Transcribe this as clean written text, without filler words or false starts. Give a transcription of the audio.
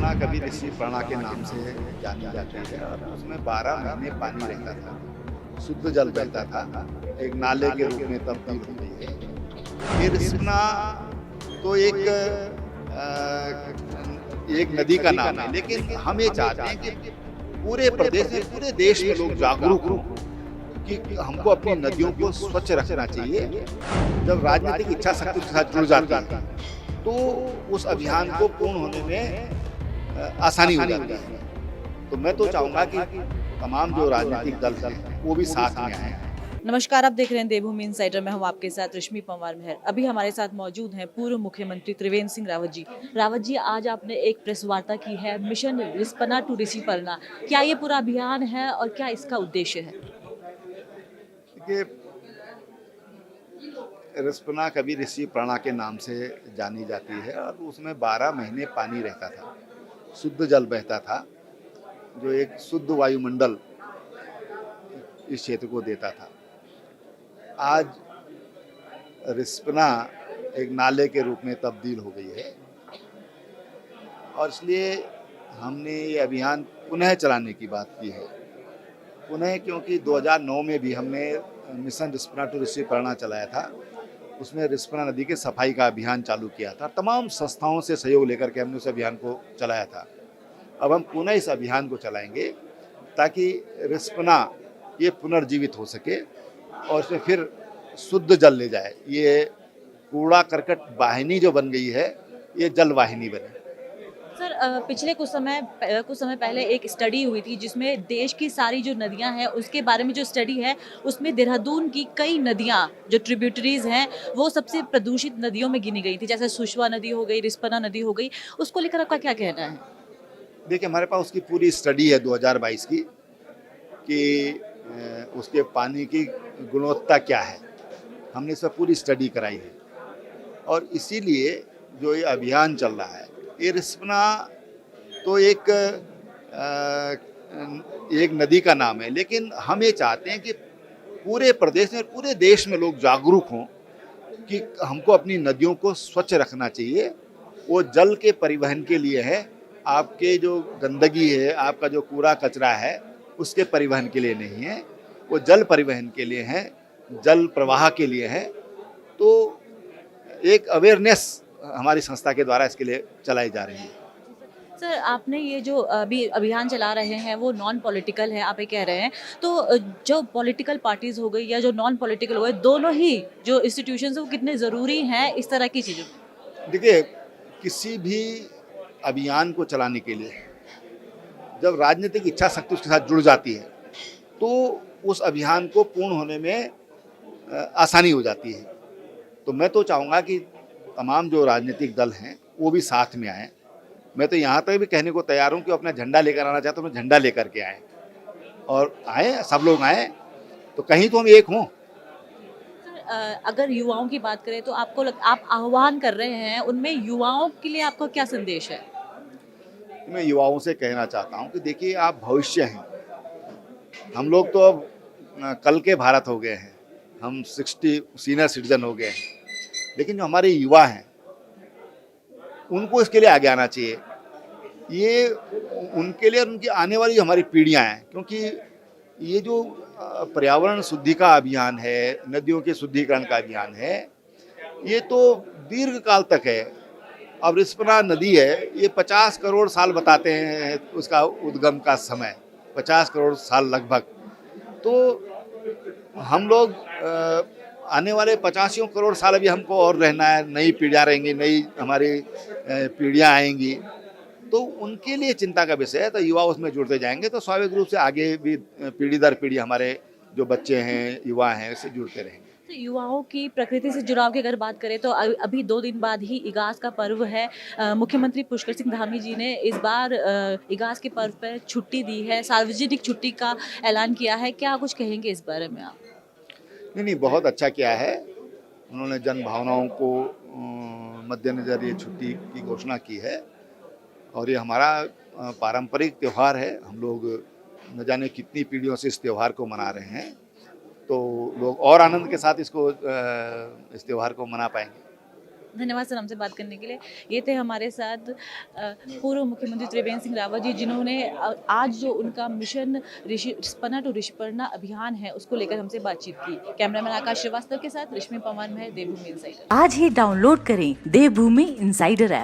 रिस्पना कभी ऋषि प्रणा के नाम से जानी जाती है और उसमें 12 महीने पानी रहता था, शुद्ध जल बहता था, एक नाले के रूप में तब्दील हो गई है। ये रिस्पना तो एक नदी का नाम है, लेकिन हम ये चाहते हैं कि पूरे प्रदेश में, पूरे देश में लोग जागरूक हों कि हमको अपनी नदियों को स्वच्छ रखना चाहिए। जब राजनीतिक इच्छा शक्ति के साथ जुड़ जाती है, तो उस अभियान को पूर्ण होने में आसानी हो जाती है। तो मैं तो चाहूँगा कि तमाम जो राजनीतिक दल हैं, वो भी साथ में आएँ। नमस्कार, आप देख रहे हैं देवभूमि इनसाइडर में हूं आपके साथ रश्मि पंवार मेहर। अभी हमारे साथ मौजूद हैं पूर्व मुख्यमंत्री त्रिवेंद्र सिंह रावत जी। रावत जी, आज आपने एक प्रेस वार्ता की है मिशन रिस्पना टू ऋषिपर्णा। क्या ये पूरा अभियान है और क्या इसका उद्देश्य है? देखिए, रिस्पना कभी ऋषि प्रणा के नाम से जानी जाती है और उसमें 12 महीने पानी रहता था, शुद्ध जल बहता था, जो एक शुद्ध वायुमंडल इस क्षेत्र को देता था। आज रिस्पना एक नाले के रूप में तब्दील हो गई है और इसलिए हमने ये अभियान पुनः चलाने की बात की है। पुनः क्योंकि 2009 में भी हमने मिशन रिस्पना टू ऋषिपर्णा चलाया था। उसमें रिस्पना नदी के सफाई का अभियान चालू किया था। तमाम संस्थाओं से सहयोग लेकर के हमने उस अभियान को चलाया था। अब हम पुनः इस अभियान को चलाएंगे ताकि रिस्पना ये पुनर्जीवित हो सके और इसमें फिर शुद्ध जल ले जाए। ये कूड़ा करकट वाहिनी जो बन गई है, ये जल वाहिनी बने। सर, पिछले कुछ समय पहले एक स्टडी हुई थी जिसमें देश की सारी जो नदियां हैं उसके बारे में जो स्टडी है, उसमें देहरादून की कई नदियां जो ट्रिब्यूटरीज हैं वो सबसे प्रदूषित नदियों में गिनी गई थी, जैसे सुशवा नदी हो गई, रिस्पना नदी हो गई। उसको लेकर आपका क्या कहना है? देखिए, हमारे पास उसकी पूरी स्टडी है 2022 की कि उसके पानी की गुणवत्ता क्या है। हमने इस पर पूरी स्टडी कराई है और इसीलिए जो ये अभियान चल रहा है, ये रिस्पना तो एक नदी का नाम है, लेकिन हम ये चाहते हैं कि पूरे प्रदेश में, पूरे देश में लोग जागरूक हों कि हमको अपनी नदियों को स्वच्छ रखना चाहिए। वो जल के परिवहन के लिए है, आपके जो गंदगी है, आपका जो कूड़ा कचरा है, उसके परिवहन के लिए नहीं है। वो जल परिवहन के लिए है, जल प्रवाह के लिए है। तो एक अवेयरनेस हमारी संस्था के द्वारा इसके लिए चलाई जा रही है। सर, आपने ये जो अभी अभियान चला रहे हैं वो नॉन पॉलिटिकल है, आप ये कह रहे हैं। तो जो पॉलिटिकल पार्टीज हो गई या जो नॉन पॉलिटिकल हो गए, दोनों ही जो इंस्टीट्यूशंस हैं वो कितने ज़रूरी हैं इस तरह की चीज़ों में? देखिए, किसी भी अभियान को चलाने के लिए जब राजनीतिक इच्छा शक्ति उसके साथ जुड़ जाती है, तो उस अभियान को पूर्ण होने में आसानी हो जाती है। तो मैं तो चाहूँगा कि तमाम जो राजनीतिक दल हैं, वो भी साथ में आएँ। मैं तो यहाँ तक भी कहने को तैयार हूँ कि अपना झंडा लेकर आना चाहते तो मैं झंडा लेकर के आएँ और आएँ, सब लोग आएँ, तो कहीं तो हम एक हों। सर, अगर युवाओं की बात करें तो आप आह्वान कर रहे हैं, उनमें युवाओं के लिए आपका क्या संदेश है? मैं युवाओं से कहना चाहता हूँ कि देखिए, आप भविष्य हैं। हम लोग तो अब कल के भारत हो गए हैं। हम 60 सीनियर सिटीजन हो गए हैं। लेकिन जो हमारे युवा हैं, उनको इसके लिए आगे आना चाहिए। ये उनके लिए और उनकी आने वाली जो हमारी पीढ़ियाँ हैं, क्योंकि ये जो पर्यावरण शुद्धि का अभियान है, नदियों के शुद्धिकरण का अभियान है, ये तो दीर्घ काल तक है। अब रिस्पना नदी है, ये 50 करोड़ साल बताते हैं उसका उद्गम का समय, 50 करोड़ साल लगभग। तो हम लोग आने वाले 85 करोड़ साल अभी हमको और रहना है, नई पीढ़ियाँ रहेंगी, नई हमारी पीढ़ियाँ आएंगी, तो उनके लिए चिंता का विषय है। तो युवा उसमें जुड़ते जाएंगे तो स्वाभाविक रूप से आगे भी पीढ़ी दर पीढ़ी हमारे जो बच्चे हैं, युवा हैं, उससे जुड़ते रहेंगे। तो युवाओं की प्रकृति से जुड़ाव की अगर बात करें तो अभी 2 दिन बाद ही इगास का पर्व है। मुख्यमंत्री पुष्कर सिंह धामी जी ने इस बार इगास के पर्व पर छुट्टी दी है, सार्वजनिक छुट्टी का ऐलान किया है। क्या कुछ कहेंगे इस बारे में आप? नहीं नहीं, बहुत अच्छा किया है। उन्होंने जन भावनाओं को मद्देनज़र ये छुट्टी की घोषणा की है और ये हमारा पारंपरिक त्यौहार है। हम लोग न जाने कितनी पीढ़ियों से इस त्यौहार को मना रहे हैं, तो लोग और आनंद के साथ इस त्यौहार को मना पाएंगे। धन्यवाद सर हमसे बात करने के लिए। ये थे हमारे साथ पूर्व मुख्यमंत्री त्रिवेंद्र सिंह रावत जी, जिन्होंने आज जो उनका मिशन स्पना टू ऋषिपर्णा अभियान है उसको लेकर हमसे बातचीत की। कैमरामैन आकाश श्रीवास्तव के साथ रश्मि पवन में देवभूमि इनसाइडर। आज ही डाउनलोड करें देवभूमि इनसाइडर ऐप।